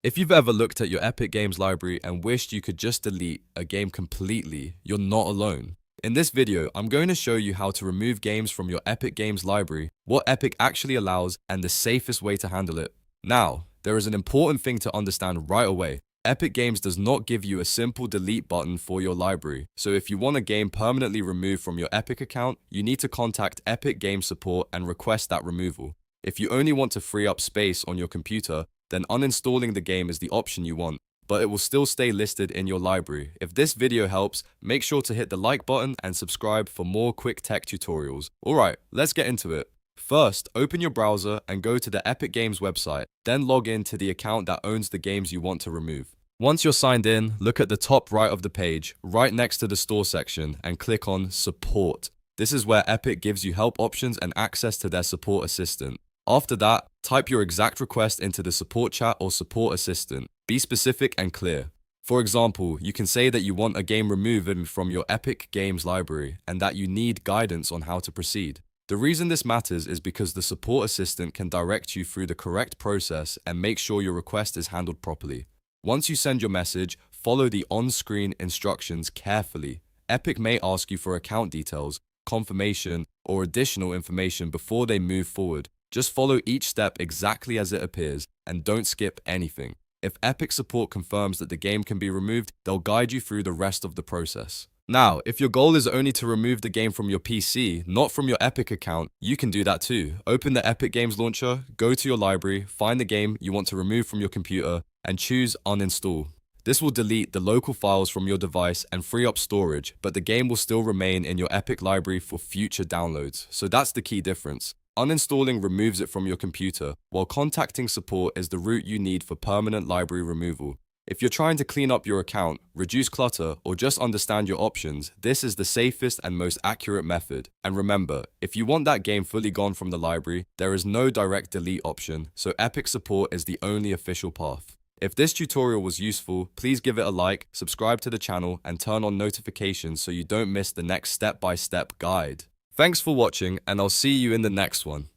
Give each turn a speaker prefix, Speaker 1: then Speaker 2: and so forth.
Speaker 1: If you've ever looked at your Epic Games library and wished you could just delete a game completely, you're not alone. In this video, I'm going to show you how to remove games from your Epic Games library, what Epic actually allows, and the safest way to handle it. Now, there is an important thing to understand right away. Epic Games does not give you a simple delete button for your library, so if you want a game permanently removed from your Epic account, you need to contact Epic Games Support and request that removal. If you only want to free up space on your computer, then uninstalling the game is the option you want, but it will still stay listed in your library. If this video helps, make sure to hit the like button and subscribe for more quick tech tutorials. Alright, let's get into it. First, open your browser and go to the Epic Games website, then log in to the account that owns the games you want to remove. Once you're signed in, look at the top right of the page, right next to the store section, and click on Support. This is where Epic gives you help options and access to their support assistant. After that, type your exact request into the support chat or support assistant. Be specific and clear. For example, you can say that you want a game removed from your Epic Games library and that you need guidance on how to proceed. The reason this matters is because the support assistant can direct you through the correct process and make sure your request is handled properly. Once you send your message, follow the on-screen instructions carefully. Epic may ask you for account details, confirmation, or additional information before they move forward. Just follow each step exactly as it appears, and don't skip anything. If Epic Support confirms that the game can be removed, they'll guide you through the rest of the process. Now, if your goal is only to remove the game from your PC, not from your Epic account, you can do that too. Open the Epic Games launcher, go to your library, find the game you want to remove from your computer, and choose Uninstall. This will delete the local files from your device and free up storage, but the game will still remain in your Epic library for future downloads. So that's the key difference. Uninstalling removes it from your computer, while contacting support is the route you need for permanent library removal. If you're trying to clean up your account, reduce clutter, or just understand your options, this is the safest and most accurate method. And remember, if you want that game fully gone from the library, there is no direct delete option, so Epic Support is the only official path. If this tutorial was useful, please give it a like, subscribe to the channel, and turn on notifications so you don't miss the next step-by-step guide. Thanks for watching, and I'll see you in the next one.